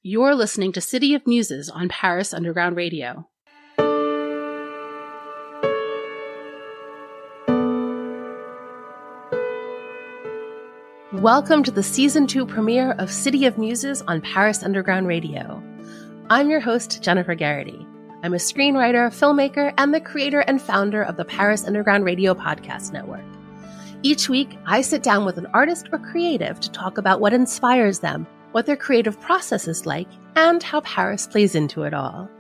You're listening to City of Muses on Paris Underground Radio. Welcome to the Season 2 premiere of City of Muses on Paris Underground Radio. I'm your host, Jennifer Geraghty. I'm a screenwriter, filmmaker, and the creator and founder of the Paris Underground Radio podcast network. Each week, I sit down with an artist or creative to talk about what inspires them, what their creative process is like, and how Paris plays into it all.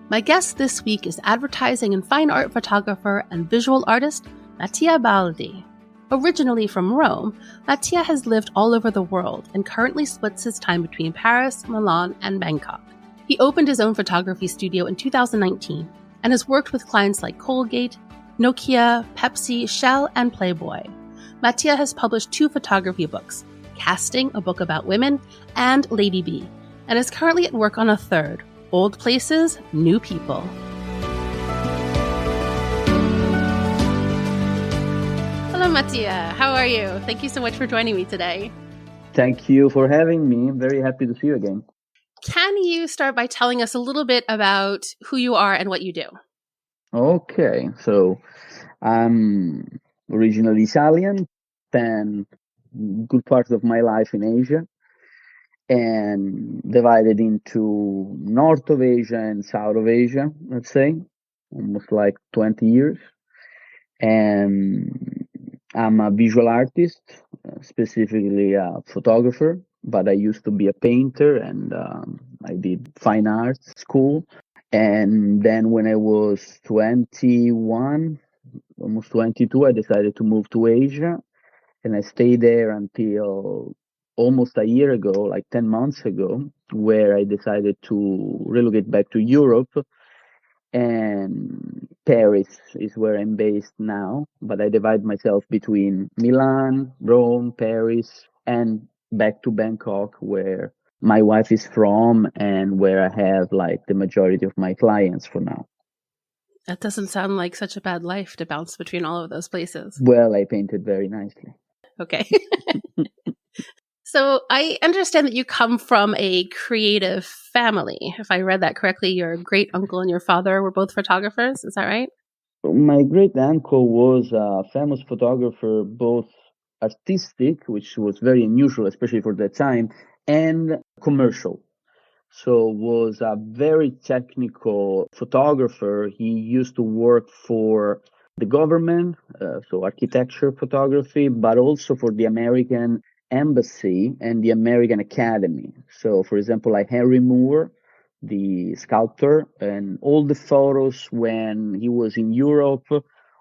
My guest this week is advertising and fine art photographer and visual artist Mattia Baldi. Originally from Rome, Mattia has lived all over the world and currently splits his time between Paris, Milan, and Bangkok. He opened his own photography studio in 2019 and has worked with clients like Colgate, Nokia, Pepsi, Shell, and Playboy. Mattia has published 2 photography books, Casting, a book about women, and LadyB, and is currently at work on a third, Old Places, New People. Hello, Mattia. How are you? Thank you so much for joining me today. Thank you for having me. I'm very happy to see you again. Can you start by telling us a little bit about who you are and what you do? Okay, so I'm originally Italian, spent good part of my life in Asia, and divided into North of Asia and South of Asia, let's say, almost like 20 years. And I'm a visual artist, specifically a photographer, but I used to be a painter, and I did fine arts school. And then when I was 21, almost 22, I decided to move to Asia, and I stayed there until almost a year ago, like 10 months ago, where I decided to relocate back to Europe. And Paris is where I'm based now, but I divide myself between Milan, Rome, Paris, and back to Bangkok, where my wife is from and where I have like the majority of my clients for now. That doesn't sound like such a bad life to bounce between all of those places. Well, I painted very nicely. Okay. So I understand that you come from a creative family. If I read that correctly, your great uncle and your father were both photographers. Is that right? My great uncle was a famous photographer, both artistic, which was very unusual, especially for that time, and commercial. So was a very technical photographer. He used to work for the government, so architecture photography, but also for the American Embassy and the American Academy. So, for example, like Henry Moore, the sculptor, and all the photos when he was in Europe,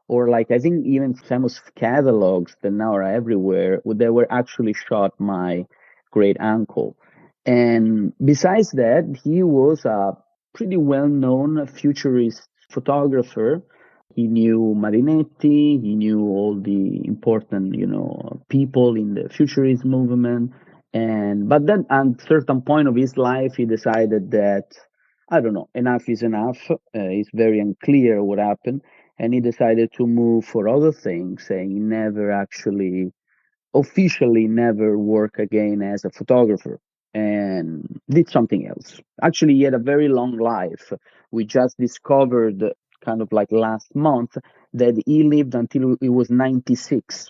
or like I think even famous catalogs that now are everywhere, they were actually shot my great uncle. And besides that, he was a pretty well-known futurist photographer. He knew Marinetti, he knew all the important, people in the futurist movement. But then at a certain point of his life, he decided that, I don't know, enough is enough. It's very unclear what happened. And he decided to move for other things, saying he never actually, officially never work again as a photographer, and did something else. Actually, he had a very long life. We just discovered kind of like last month that he lived until he was 96.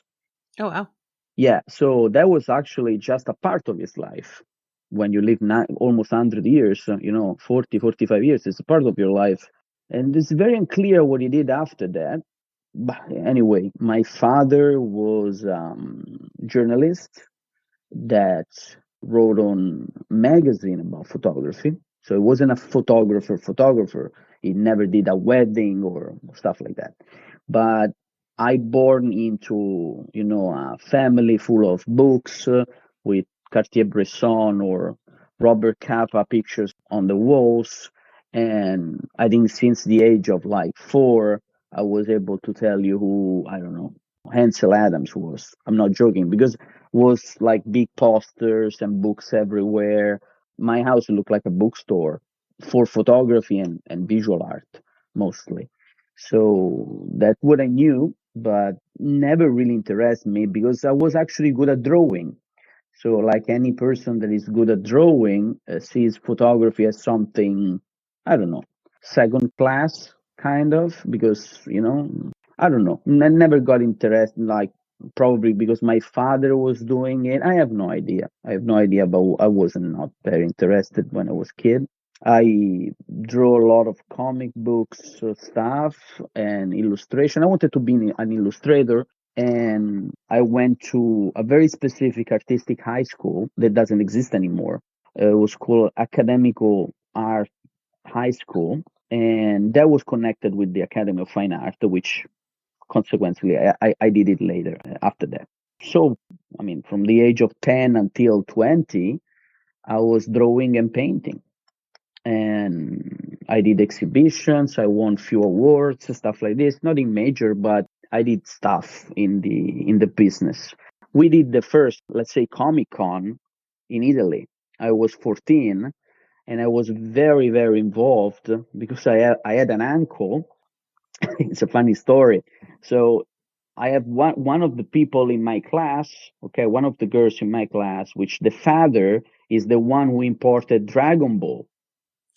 Oh, wow. Yeah, so that was actually just a part of his life. When you live almost 100 years, 40, 45 years, it's a part of your life. And it's very unclear what he did after that. But anyway, my father was a journalist that wrote on magazine about photography. So he wasn't a photographer. He never did a wedding or stuff like that. But I born into, a family full of books with Cartier-Bresson or Robert Capa pictures on the walls. And I think since the age of like 4, I was able to tell you who, I don't know, Ansel Adams was. I'm not joking, because was like big posters and books everywhere. My house looked like a bookstore for photography and visual art mostly. So that's what I knew, but never really interested me because I was actually good at drawing. So, like any person that is good at drawing, sees photography as something, I don't know, second class, kind of, because, I don't know. I never got interested, like, probably because my father was doing it. I have no idea. I have no idea, but I was not very interested when I was kid. I drew a lot of comic books stuff and illustration. I wanted to be an illustrator, and I went to a very specific artistic high school that doesn't exist anymore. It was called Academical Art High School, and that was connected with the Academy of Fine Art, which consequently I did it later after that. So, I mean, from the age of 10 until 20, I was drawing and painting. And I did exhibitions, I won few awards, stuff like this. Nothing major, but I did stuff in the business. We did the first, let's say, Comic Con in Italy. I was 14, and I was very, very involved because I had an uncle. It's a funny story. So I have one of the people in my class, okay, one of the girls in my class, which the father is the one who imported Dragon Ball.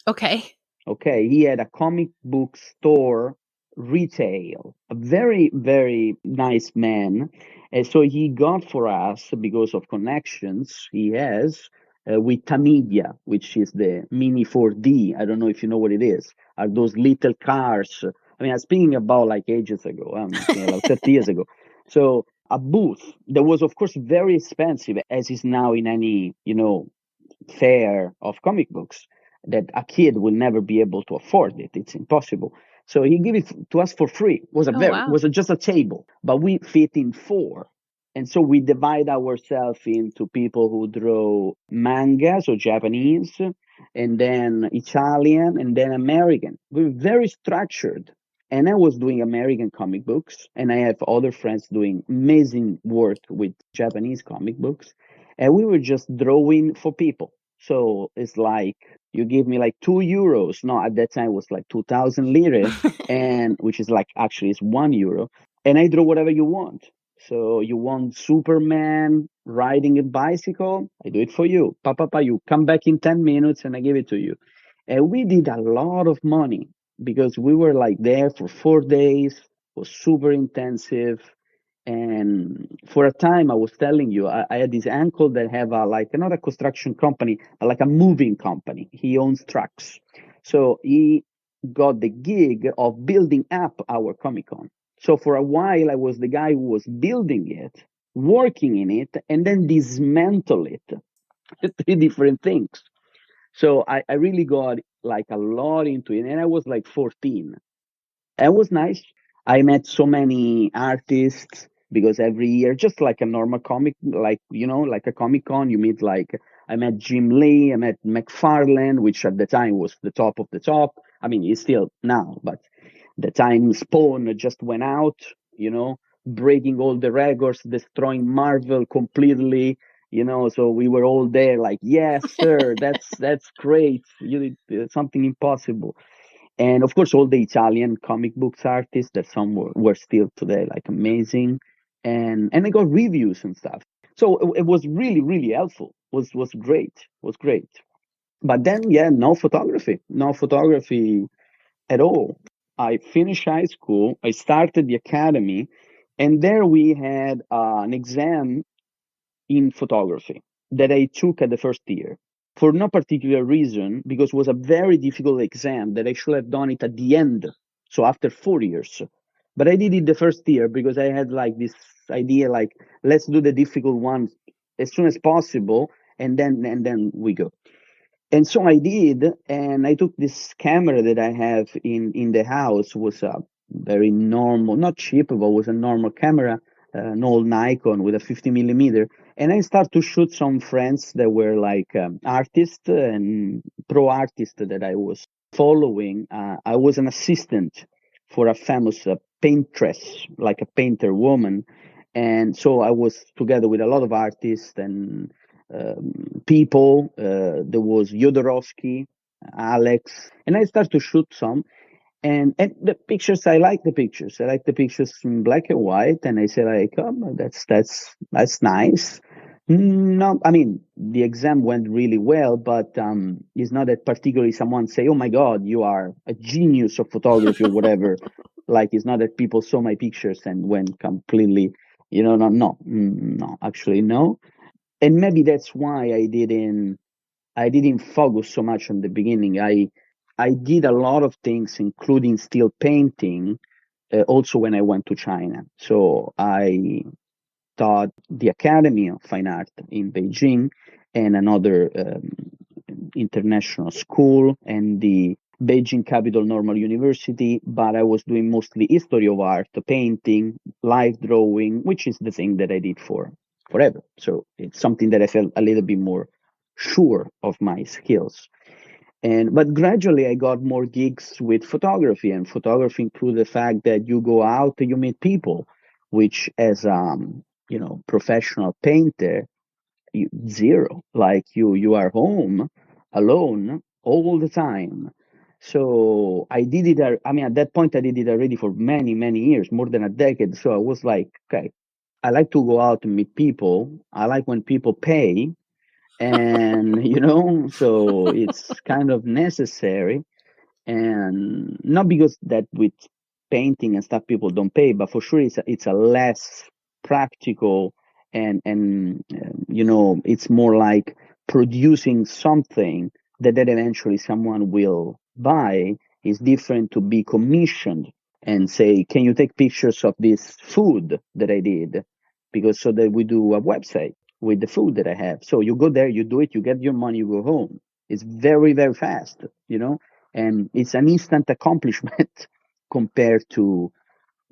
Okay. Okay, he had a comic book store retail, a very, very nice man. And so he got for us, because of connections he has, with Tamidia, which is the Mini 4D. I don't know if you know what it is. Are those little cars? I mean, I'm speaking about like ages ago. I'm speaking about 30 years ago. So a booth that was, of course, very expensive, as is now in any, fair of comic books, that a kid will never be able to afford it. It's impossible. So he gave it to us for free. Oh, wow. Was just a table, but we fit in four. And so we divide ourselves into people who draw manga, so Japanese, and then Italian, and then American. We're very structured. And I was doing American comic books, and I have other friends doing amazing work with Japanese comic books. And we were just drawing for people. So it's like you give me like €2. No, at that time it was like 2,000 lire, and which is like actually it's €1, and I draw whatever you want. So you want Superman riding a bicycle? I do it for you. Papa, you come back in 10 minutes and I give it to you. And we did a lot of money because we were like there for 4 days. It was super intensive. And for a time, I was telling you, I had this uncle that have like not a construction company, but like a moving company. He owns trucks. So he got the gig of building up our Comic Con. So for a while, I was the guy who was building it, working in it, and then dismantle it. Three different things. So I really got like a lot into it, and I was like 14. It was nice. I met so many artists because every year, just like a normal comic, like, like a Comic Con, you meet like, I met Jim Lee, I met McFarlane, which at the time was the top of the top. I mean, he's still now, but the time Spawn just went out, breaking all the records, destroying Marvel completely. So we were all there like, yes, sir, that's great. You did something impossible. And of course, all the Italian comic books artists that some were still today like amazing, and I got reviews and stuff. So it was really really helpful. Was great. Was great. But then yeah, no photography at all. I finished high school. I started the academy, and there we had an exam in photography that I took at the first year for no particular reason, because it was a very difficult exam that I should have done it at the end, so after 4 years. But I did it the first year because I had like this idea, like let's do the difficult one as soon as possible, and then we go. And so I did, and I took this camera that I have in the house. Was a very normal, not cheap, but was a normal camera, an old Nikon with a 50 millimeter. And I started to shoot some friends that were like artists and pro artists that I was following. I was an assistant for a famous paintress, like a painter woman. And so I was together with a lot of artists and people. There was Jodorowsky, Alex, and I started to shoot some. And the pictures, I like the pictures. I like the pictures in black and white. And I said, like, oh, that's nice. No, I mean, the exam went really well, but it's not that particularly someone say, "Oh my God, you are a genius of photography" or whatever. Like, it's not that people saw my pictures and went completely, no, actually no. And maybe that's why I didn't focus so much on the beginning. I did a lot of things, including still painting, also when I went to China. So I taught the Academy of Fine Art in Beijing and another international school and the Beijing Capital Normal University, but I was doing mostly history of art, painting, live drawing, which is the thing that I did for forever. So it's something that I felt a little bit more sure of my skills. And but gradually I got more gigs with photography, and photography include the fact that you go out and you meet people, which as professional painter, zero. Like you are home alone all the time. So I did it. I mean, at that point, I did it already for many, many years, more than a decade. So I was like, okay, I like to go out and meet people. I like when people pay, and so it's kind of necessary, and not because that with painting and stuff people don't pay, but for sure it's a less practical, and it's more like producing something that eventually someone will buy. Is different to be commissioned and say, can you take pictures of this food that I did, because so that we do a website with the food that I have. So you go there, you do it, you get your money, you go home. It's very, very fast, and it's an instant accomplishment compared to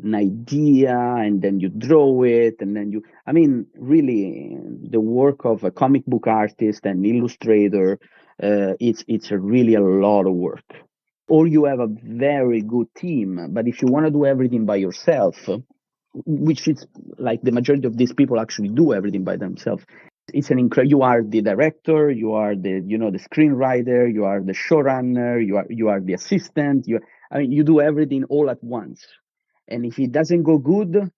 an idea, and then you draw it, and then I mean, really, the work of a comic book artist and illustrator, it's really a lot of work. Or you have a very good team, but if you want to do everything by yourself, which is like the majority of these people actually do everything by themselves. It's an incredible. You are the director, you are the screenwriter, you are the showrunner, you are the assistant. I mean, you do everything all at once, and if it doesn't go good,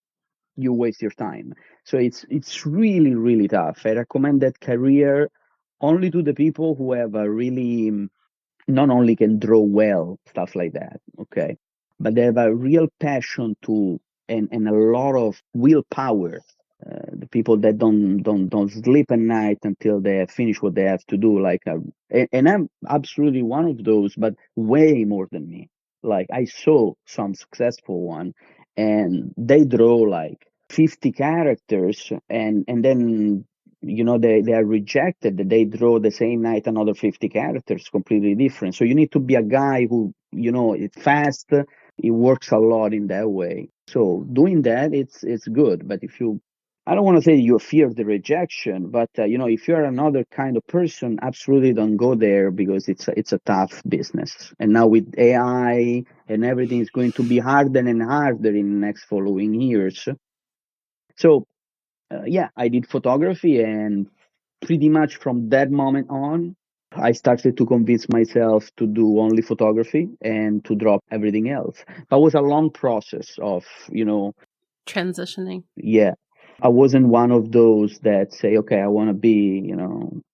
you waste your time. So it's really really tough. I recommend that career only to the people who have a really not only can draw well, stuff like that, okay, but they have a real passion to and a lot of willpower. The people that don't sleep at night until they have finished what they have to do, and I'm absolutely one of those, but way more than me. Like, I saw some successful one, and they draw like 50 characters, and then they are rejected. They draw the same night another 50 characters completely different. So you need to be a guy who it's fast. It works a lot in that way. So doing that, it's good. But if you I don't want to say you fear the rejection, but if you're another kind of person, absolutely don't go there, because it's a tough business. And now with AI and everything, is going to be harder and harder in the next following years. So yeah, I did photography, and pretty much from that moment on, I started to convince myself to do only photography and to drop everything else. That was a long process of, transitioning. yeah. I wasn't one of those that say, okay, I want to be,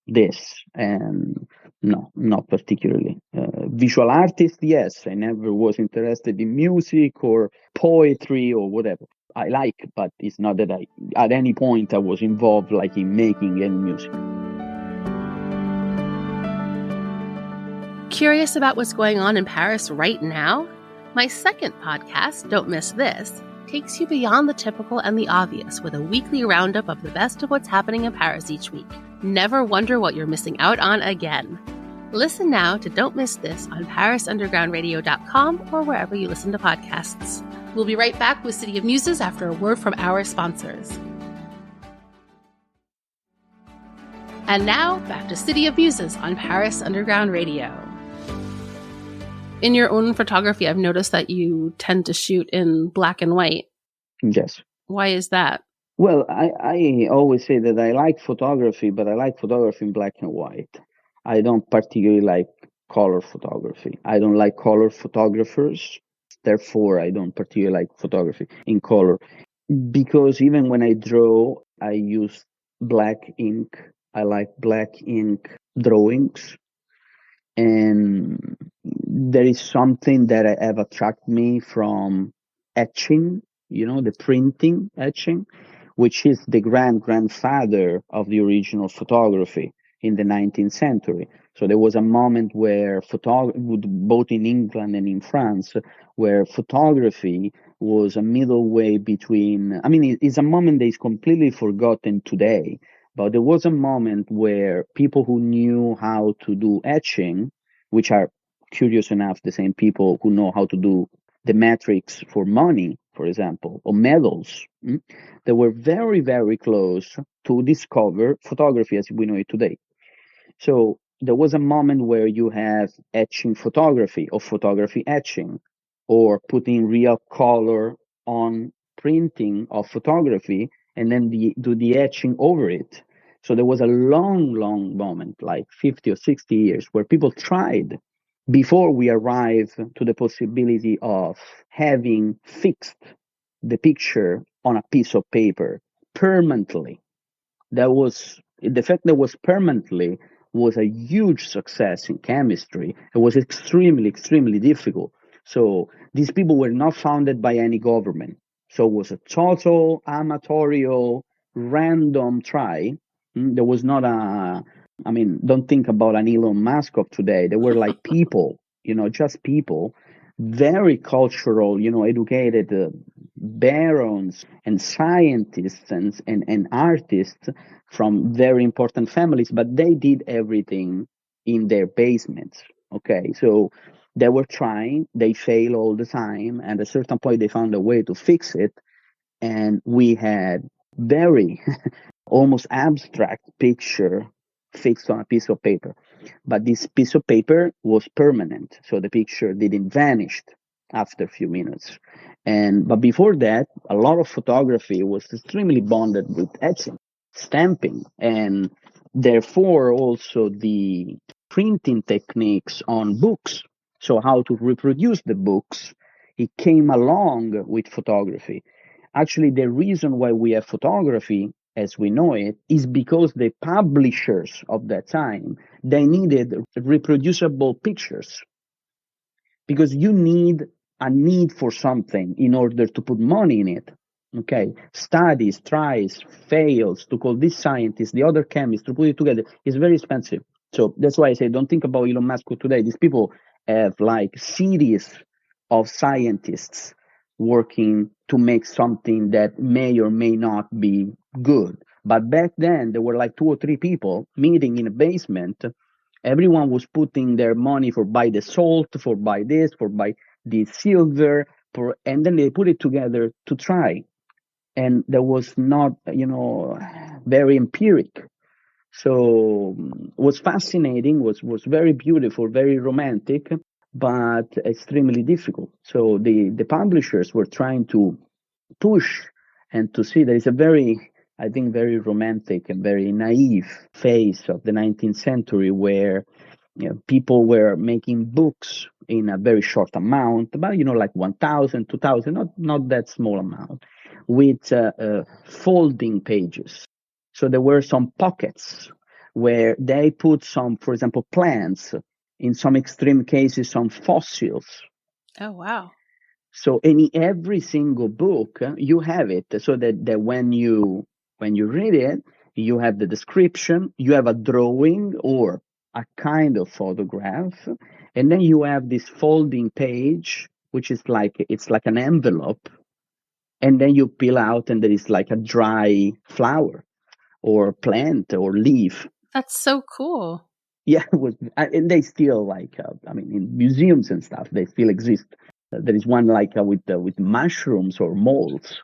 this. And no, not particularly. Visual artist, yes. I never was interested in music or poetry or whatever. I like, but it's not that at any point I was involved like in making any music. Curious about what's going on in Paris right now? My second podcast, Don't Miss This, takes you beyond the typical and the obvious with a weekly roundup of the best of what's happening in Paris each week. Never wonder what you're missing out on again. Listen now to Don't Miss This on parisundergroundradio.com or wherever you listen to podcasts. We'll be right back with City of Muses after a word from our sponsors. And now, back to City of Muses on Paris Underground Radio. In your own photography, I've noticed that you tend to shoot in black and white. Yes. Why is that? Well, I always say that I like photography, but I like photography in black and white. I don't particularly like color photography. I don't like color photographers. Therefore, I don't particularly like photography in color. Because even when I draw, I use black ink. I like black ink drawings. And there is something that have attracted me from etching, the printing etching, which is the grandfather of the original photography in the 19th century. So there was a moment where both in England and in France, where photography was a middle way between, I mean, it's a moment that is completely forgotten today, but there was a moment where people who knew how to do etching, which are curious enough the same people who know how to do the metrics for money, for example, or medals, they were very, very close to discover photography as we know it today. So there was a moment where you have etching photography or photography etching or putting real color on printing of photography and then do the etching over it. So there was a long, long moment, like 50 or 60 years, where people tried before we arrive to the possibility of having fixed the picture on a piece of paper permanently. That was the fact that was permanently was a huge success in chemistry. It was extremely, extremely difficult. So these people were not founded by any government. So it was a total amatorial, random try. There was not I mean, don't think about an Elon Musk of today. They were like people, just people, very cultural, educated barons and scientists and artists from very important families, but they did everything in their basements. Okay, so they were trying, they fail all the time, and at a certain point they found a way to fix it, and we had very almost abstract picture fixed on a piece of paper. But this piece of paper was permanent, so the picture didn't vanish after a few minutes. But before that, a lot of photography was extremely bonded with etching, stamping, and therefore also the printing techniques on books. So how to reproduce the books, it came along with photography. Actually, the reason why we have photography as we know it is because the publishers of that time, they needed reproducible pictures, because you need a need for something in order to put money in it. Okay, studies, tries, fails to call this scientist, the other chemist to put it together is very expensive. So that's why I say don't think about Elon Musk today. These people have like series of scientists working to make something that may or may not be good. But back then there were like two or three people meeting in a basement. Everyone was putting their money for buy the salt, for buy this, for buy the silver, and then they put it together to try. And that was not, very empiric. So was fascinating, was very beautiful, very romantic, but extremely difficult. So the publishers were trying to push and to see there is a very, I think, very romantic and very naive phase of the 19th century where people were making books in a very short amount, about like 1,000, 2,000, not that small amount, with folding pages. So there were some pockets where they put some, for example, plants, in some extreme cases, some fossils. Oh, wow. So in every single book, you have it, so that when you read it, you have the description, you have a drawing or a kind of photograph, and then you have this folding page, which is it's like an envelope, and then you peel out, and there is like a dry flower or plant or leaf. That's so cool. Yeah, and they still I mean, in museums and stuff, they still exist. There is one with mushrooms or molds.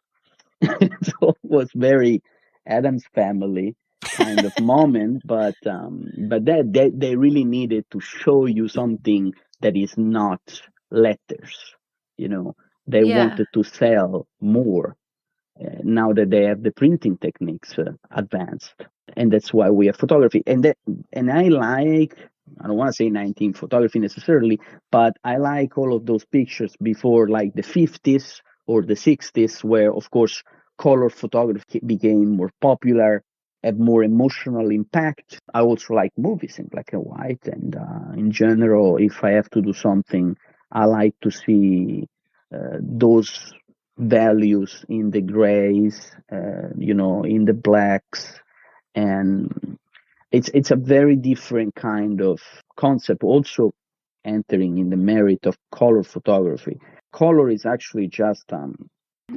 So it was very Adam's family kind of moment, but they really needed to show you something that is not letters. They Yeah. wanted to sell more now that they have the printing techniques advanced, and that's why we have photography. And I don't want to say 19 photography necessarily, but I like all of those pictures before like the 50s or the 60s, where of course color photography became more popular. have more emotional impact. I also like movies in black and white, and in general, if I have to do something, I like to see those values in the grays, in the blacks, and it's a very different kind of concept. Also, entering in the merit of color photography. Color is actually just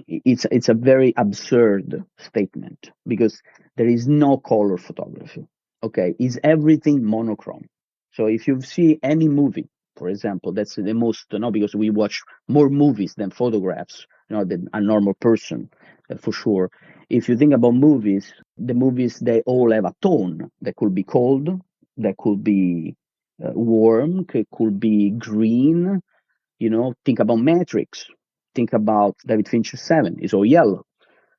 it's a very absurd statement because there is no color photography. Okay, is everything monochrome? So if you see any movie, for example, that's the most, because we watch more movies than photographs, than a normal person, for sure. If you think about movies, the movies, they all have a tone that could be cold, that could be warm, could be green. Think about Matrix. Think about David Fincher's Seven. It's all yellow.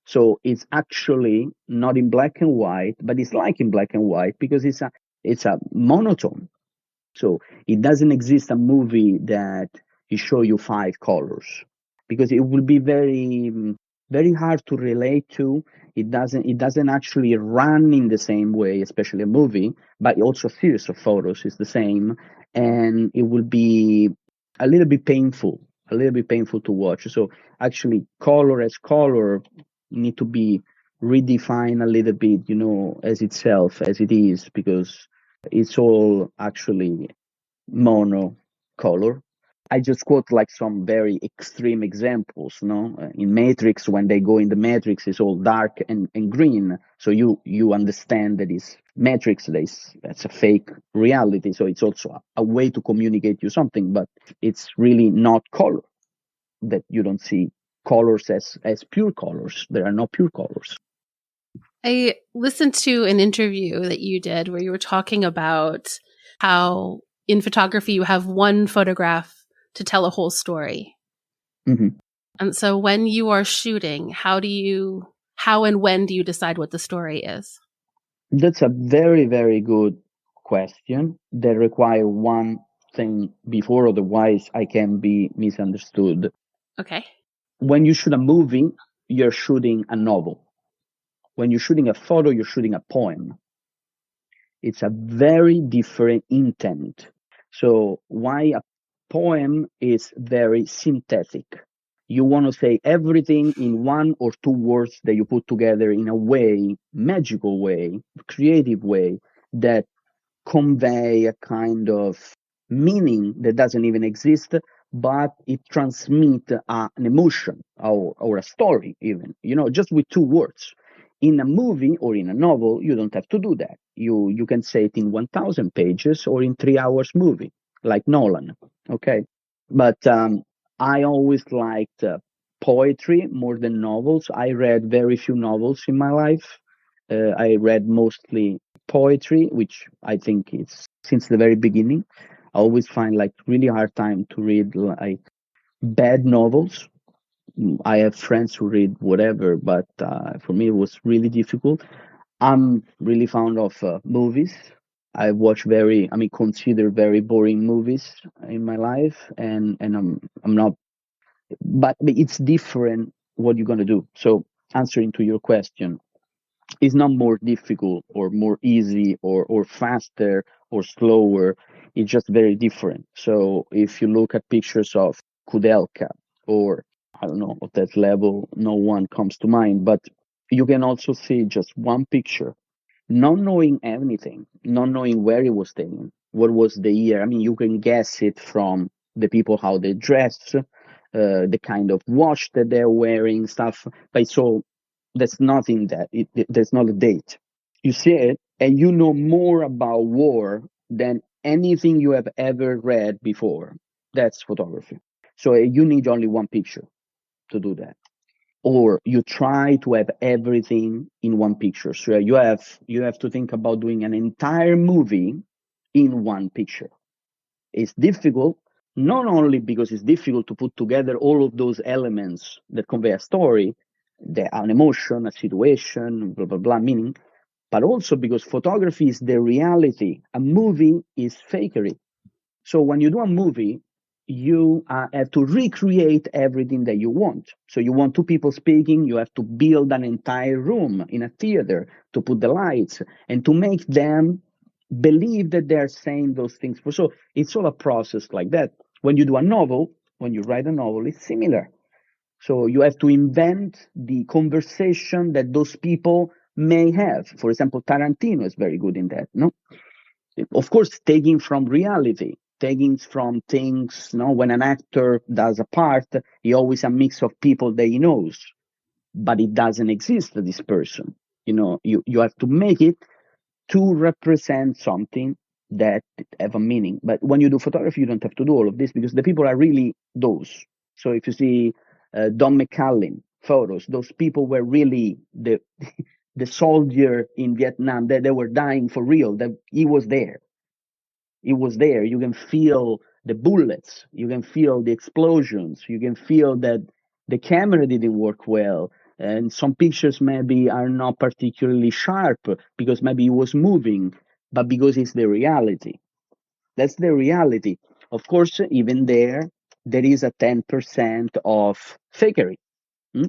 So it's actually not in black and white, but it's like in black and white because it's a monotone. So it doesn't exist a movie that it show you five colors because it will be very very hard to relate to. It doesn't actually run in the same way, especially a movie, but also a series of photos is the same, and it will be a little bit painful, to watch. So actually, color as color need to be redefined a little bit, as itself as it is, because it's all actually monocolor. I just quote like some very extreme examples, no? In Matrix, when they go in the Matrix, it's all dark and green. So you understand that it's Matrix, that's a fake reality. So it's also a way to communicate you something, but it's really not color, that you don't see colors as pure colors. There are no pure colors. I listened to an interview that you did where you were talking about how in photography you have one photograph to tell a whole story. Mm-hmm. And so when you are shooting, how and when do you decide what the story is? That's a very, very good question that require one thing before, otherwise I can be misunderstood. Okay. When you shoot a movie, you're shooting a novel. When you're shooting a photo, you're shooting a poem. It's a very different intent. So why a poem is very synthetic. You want to say everything in one or two words that you put together in a way, magical way, creative way, that convey a kind of meaning that doesn't even exist, but it transmits an emotion or a story, even, just with two words. In a movie or in a novel, you don't have to do that. You can say it in 1,000 pages or in 3 hours movie, like Nolan. Okay, but I always liked poetry more than novels. I read very few novels in my life. I read mostly poetry, which I think is since the very beginning. I always find like really hard time to read like bad novels. I have friends who read whatever, but for me it was really difficult. I'm really fond of movies. I watch consider very boring movies in my life, and I'm not. But it's different what you're gonna do. So answering to your question, it's not more difficult or more easy or faster or slower. It's just very different. So if you look at pictures of Kudelka or I don't know, at that level, no one comes to mind, but you can also see just one picture, not knowing anything, not knowing where it was taken, what was the year. I mean, you can guess it from the people, how they dress, the kind of watch that they're wearing, stuff. But so there's nothing that there's not a date. You see it, and you know more about war than anything you have ever read before. That's photography. So you need only one picture to do that, or you try to have everything in one picture. So you have to think about doing an entire movie in one picture. It's difficult, not only because it's difficult to put together all of those elements that convey a story, an emotion, a situation, blah blah blah, meaning, but also because photography is the reality. A movie is fakery. So when you do a movie, you have to recreate everything that you want. So you want two people speaking, you have to build an entire room in a theater to put the lights and to make them believe that they're saying those things. So it's all a process like that. When you do a novel, when you write a novel, it's similar. So you have to invent the conversation that those people may have. For example, Tarantino is very good in that, no? Of course, taking from reality, taking from things, when an actor does a part, he always a mix of people that he knows, but it doesn't exist, this person. You have to make it to represent something that have a meaning. But when you do photography, you don't have to do all of this because the people are really those. So if you see Don McCallum photos, those people were really the the soldier in Vietnam. They were dying for real. That he was there. He was there. You can feel the bullets. You can feel the explosions. You can feel that the camera didn't work well. And some pictures maybe are not particularly sharp because maybe it was moving, but because it's the reality. That's the reality. Of course, even there is a 10% of fakery. Hmm?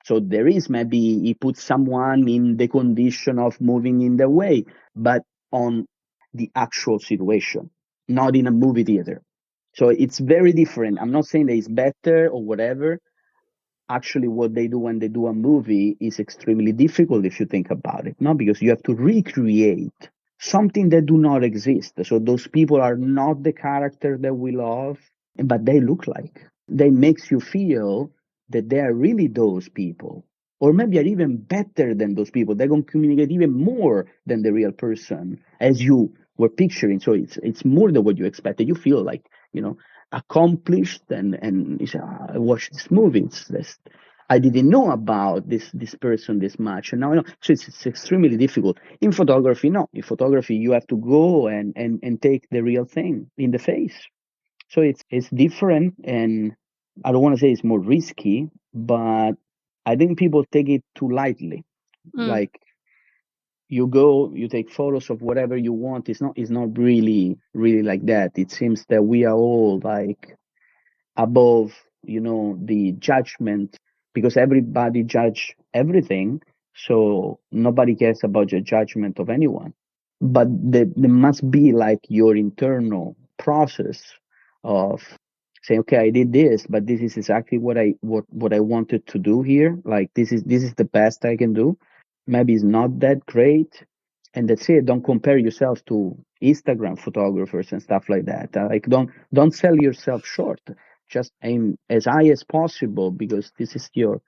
So there is maybe he puts someone in the condition of moving in the way, but on the actual situation, not in a movie theater. So it's very different. I'm not saying that it's better or whatever. Actually, what they do when they do a movie is extremely difficult if you think about it, no? Because you have to recreate something that do not exist. So those people are not the character that we love, but they look like. They makes you feel that they are really those people, or maybe are even better than those people. They're going to communicate even more than the real person as you were picturing. So it's more than what you expected. You feel like accomplished, and you say, I watched this movie. It's this. I didn't know about this person this much, and now I know. So it's extremely difficult. In photography, no. In photography, you have to go and take the real thing in the face. So it's different, and I don't want to say it's more risky, but I think people take it too lightly. Like you go, you take photos of whatever you want. It's not really like that. It seems that we are all like above, the judgment because everybody judge everything. So nobody cares about your judgment of anyone. But there must be like your internal process of saying, okay, I did this, but this is exactly what I wanted to do here. Like this is the best I can do. Maybe it's not that great, and that's it. Don't compare yourself to Instagram photographers and stuff like that. Like don't sell yourself short. Just aim as high as possible because this is your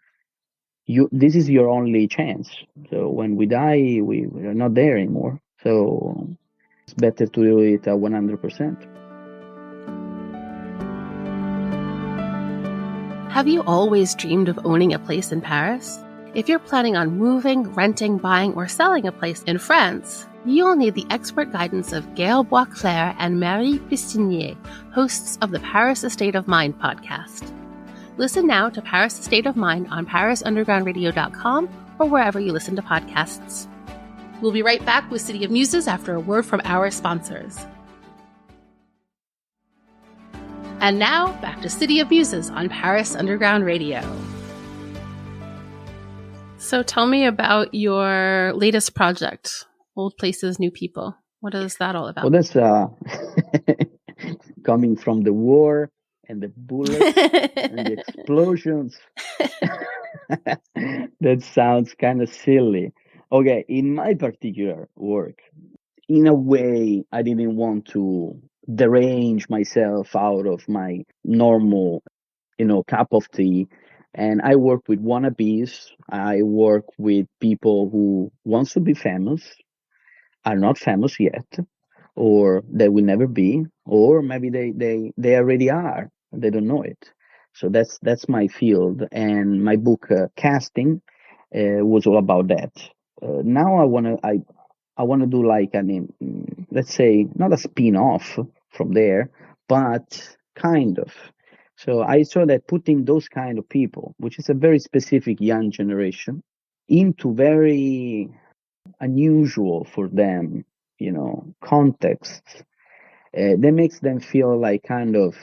only chance. So when we die, we are not there anymore. So it's better to do it at 100%. Have you always dreamed of owning a place in Paris? If you're planning on moving, renting, buying, or selling a place in France, you'll need the expert guidance of Gail Boisclair and Marie Pistinier, hosts of the Paris Estate of Mind podcast. Listen now to Paris Estate of Mind on parisundergroundradio.com or wherever you listen to podcasts. We'll be right back with City of Muses after a word from our sponsors. And now, back to City of Muses on Paris Underground Radio. So tell me about your latest project, Old Places, New People. What is that all about? Well, that's coming from the war and the bullets and the explosions. That sounds kind of silly. Okay, in my particular work, in a way, I didn't want to derange myself out of my normal, cup of tea. And I work with wannabes. I work with people who wants to be famous, are not famous yet, or they will never be, or maybe they already are. They don't know it. So that's my field. And my book, Casting, was all about that. Now I want to do like let's say not a spin-off from there, but kind of. So I saw that putting those kind of people, which is a very specific young generation, into very unusual for them, contexts, that makes them feel like kind of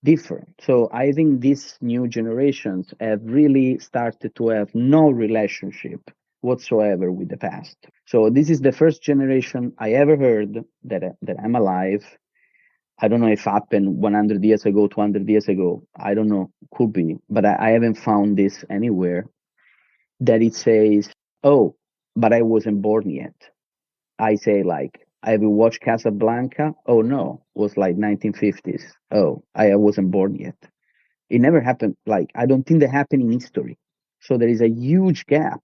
different. So I think these new generations have really started to have no relationship whatsoever with the past. So this is the first generation I ever heard that I'm alive. I don't know if it happened 100 years ago, 200 years ago. I don't know, could be, but I haven't found this anywhere that it says, "Oh, but I wasn't born yet." I say like, "Have you watched Casablanca?" "Oh no, it was like 1950s." "Oh, I wasn't born yet." It never happened. Like, I don't think that happened in history. So there is a huge gap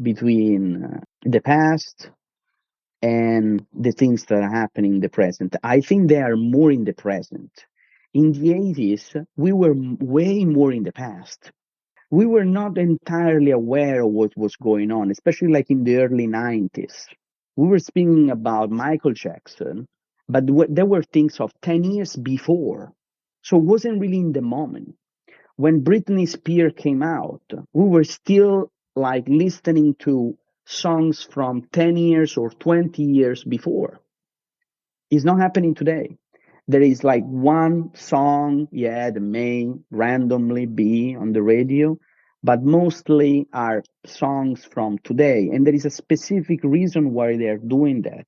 between the past and the things that are happening in the present. I think they are more in the present. In the 80s, we were way more in the past. We were not entirely aware of what was going on, especially like in the early 90s. We were speaking about Michael Jackson, but there were things of 10 years before. So it wasn't really in the moment. When Britney Spears came out, we were still like listening to songs from 10 years or 20 years before. It's not happening today. There is like one song, yeah, that may randomly be on the radio, but mostly are songs from today. And there is a specific reason why they are doing that.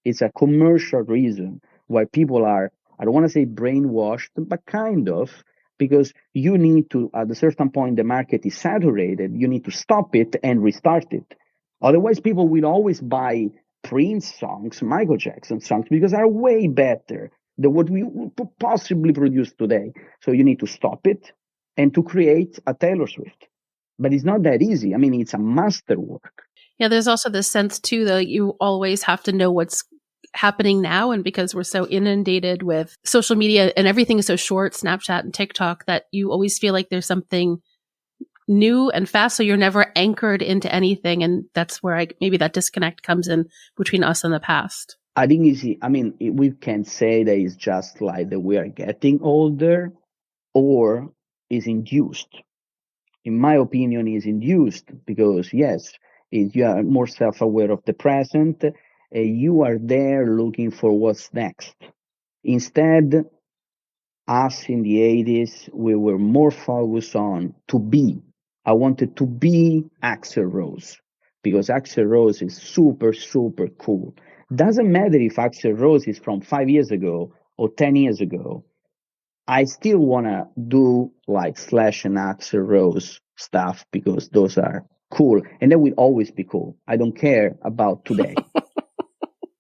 It's a commercial reason why people are, I don't want to say brainwashed, but kind of, because you need to, at a certain point, the market is saturated. You need to stop it and restart it. Otherwise, people will always buy Prince songs, Michael Jackson songs, because are way better than what we could possibly produce today. So you need to stop it and to create a Taylor Swift. But it's not that easy. I mean, it's a masterwork. Yeah, there's also this sense too, though, you always have to know what's happening now. And because we're so inundated with social media and everything is so short, Snapchat and TikTok, that you always feel like there's something new and fast. So you're never anchored into anything. And that's where maybe that disconnect comes in between us and the past. I think we can say that it's just like that we are getting older or is induced. In my opinion, is induced because yes, if you are more self-aware of the present, you are there looking for what's next. Instead, us in the 80s, we were more focused on to be. I wanted to be Axl Rose because Axl Rose is super, super cool. Doesn't matter if Axl Rose is from 5 years ago or 10 years ago. I still want to do like Slash and Axl Rose stuff because those are cool and they will always be cool. I don't care about today.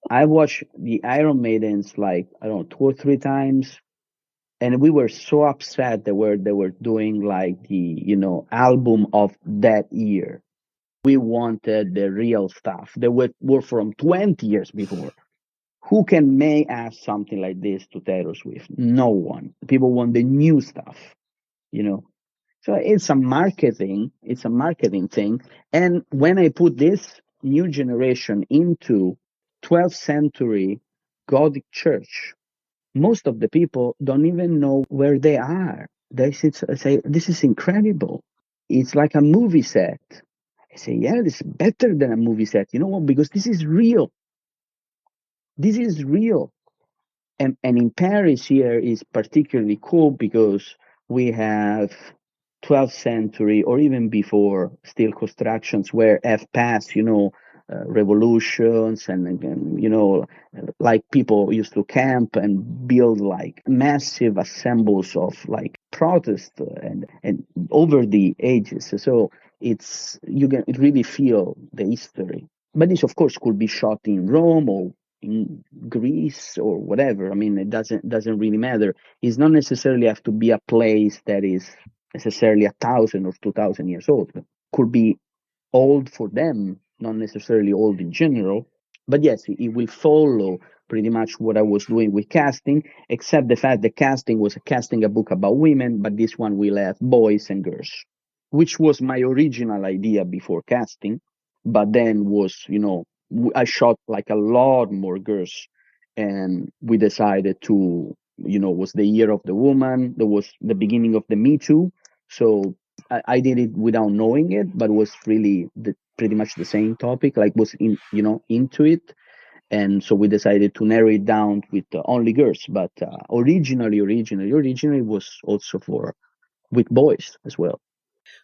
I watched the Iron Maidens like, I don't know, 2 or 3 times. And we were so upset that they were doing like the album of that year. We wanted the real stuff. They were from 20 years before. Who can may ask something like this to Taylor Swift? No one. People want the new stuff, you know. So it's a marketing thing. And when I put this new generation into 12th century Gothic church, most of the people don't even know where they are. They say, "This is incredible. It's like a movie set." I say, "Yeah, this is better than a movie set." You know what? Because this is real. This is real. And in Paris here is particularly cool because we have 12th century or even before steel constructions where have passed, revolutions and like people used to camp and build like massive assembles of like protest and over the ages. So you can really feel the history. But this, of course, could be shot in Rome or in Greece or whatever. I mean, it doesn't really matter. It's not necessarily have to be a place that is necessarily 1,000 or 2,000 years old. Could be old for them, not necessarily old in general. But yes, it will follow pretty much what I was doing with casting, except the fact that casting was casting a book about women, but this one will have boys and girls, which was my original idea before casting. But then I shot like a lot more girls, and we decided to, was the year of the woman. There was the beginning of the Me Too, so I did it without knowing it, but was really pretty much the same topic. Like was into it, And so we decided to narrow it down with only girls. But originally was also with boys as well.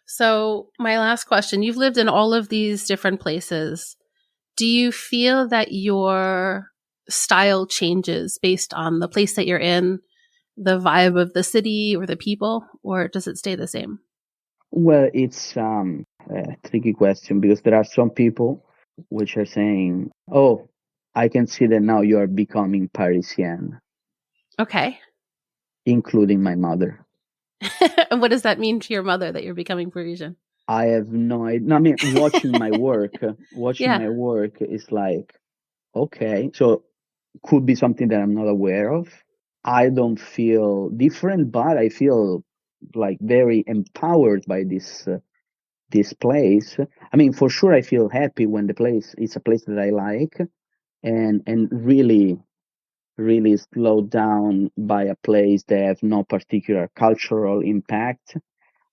So my last question, you've lived in all of these different places. Do you feel that your style changes based on the place that you're in, the vibe of the city or the people, or does it stay the same? Well, it's a tricky question because there are some people which are saying, "Oh, I can see that now you are becoming Parisian," Okay. including my mother. And what does that mean to your mother that you're becoming Parisian? I have no idea. No, I mean, watching my work Yeah. is like, okay, so could be something that I'm not aware of. I don't feel different, but I feel like very empowered by this place. I mean, for sure, I feel happy when the place is a place that I like, and really slowed down by a place that have no particular cultural impact,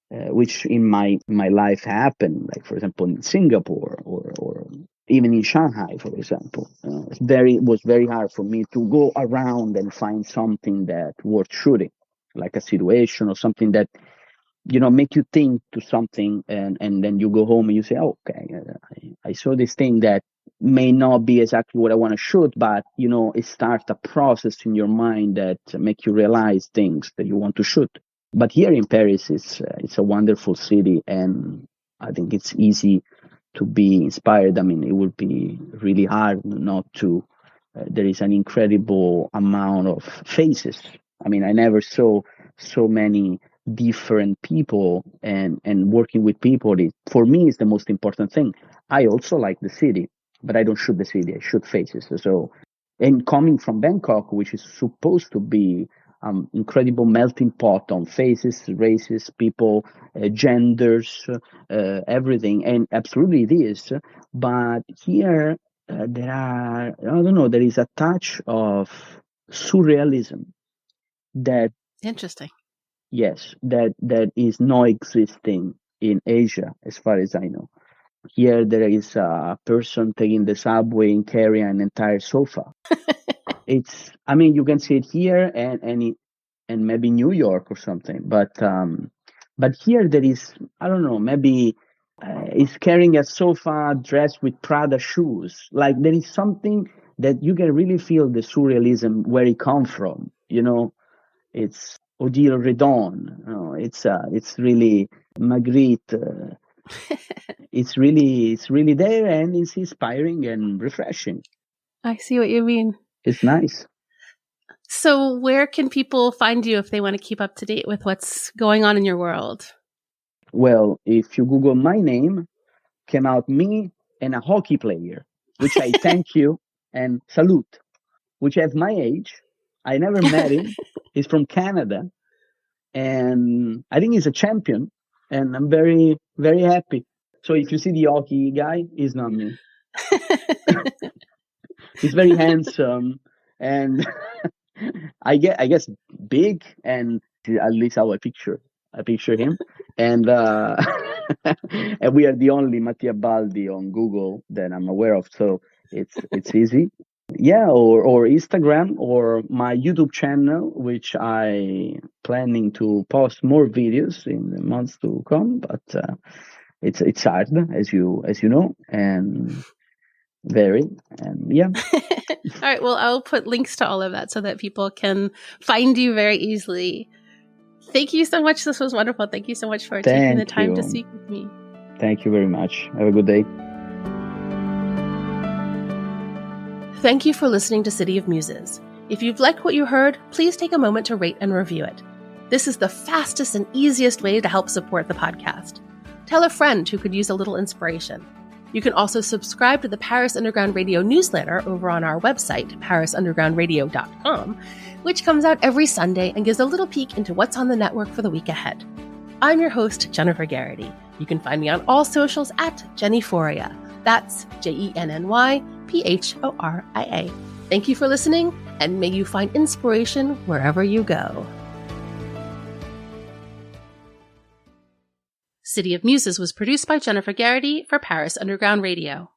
which in my life happened. Like for example, in Singapore or even in Shanghai, for example, it was very hard for me to go around and find something that worth shooting, like a situation or something that make you think to something, and then you go home and you say, oh, okay, I saw this thing that may not be exactly what I want to shoot, but it starts a process in your mind that make you realize things that you want to shoot. But here in Paris, it's a wonderful city, and I think it's easy to be inspired. I mean, it would be really hard not to. There is an incredible amount of faces. I mean, I never saw so many different people, and working with people for me is the most important thing. I also like the city, but I don't shoot the city. I shoot faces. So, and coming from Bangkok, which is supposed to be incredible melting pot on faces, races, people, genders, everything, and absolutely it is. But here I don't know, there is a touch of surrealism that, Interesting. yes, that is not existing in Asia, as far as I know. Here there is a person taking the subway and carrying an entire sofa. I mean, you can see it here and maybe New York or something, but here there is, I don't know, maybe is carrying a sofa dressed with Prada shoes. Like there is something that you can really feel the surrealism where it comes from. It's Odile Redon. It's really Magritte. It's really there, and it's inspiring and refreshing. I see what you mean. It's nice. So where can people find you if they want to keep up to date with what's going on in your world? Well, if you Google my name, came out me and a hockey player, which I thank you and salute, which has my age. I never met him. He's from Canada, and I think he's a champion, and I'm very, very happy. So if you see the hockey guy, he's not me. He's very handsome, and I guess big, and at least how I picture him, and and we are the only Mattia Baldi on Google that I'm aware of, so it's easy. Yeah, or Instagram or my YouTube channel, which I planning to post more videos in the months to come, but it's hard as you know, and yeah. All right. Well, I'll put links to all of that so that people can find you very easily. Thank you so much. This was wonderful. Thank you so much for taking the time to speak with me. Thank you very much. Have a good day. Thank you for listening to City of Muses. If you've liked what you heard, please take a moment to rate and review it. This is the fastest and easiest way to help support the podcast. Tell a friend who could use a little inspiration. You can also subscribe to the Paris Underground Radio newsletter over on our website, parisundergroundradio.com, which comes out every Sunday and gives a little peek into what's on the network for the week ahead. I'm your host, Jennifer Geraghty. You can find me on all socials at Jennyphoria. That's JennyPhoria. Thank you for listening, and may you find inspiration wherever you go. City of Muses was produced by Jennifer Geraghty for Paris Underground Radio.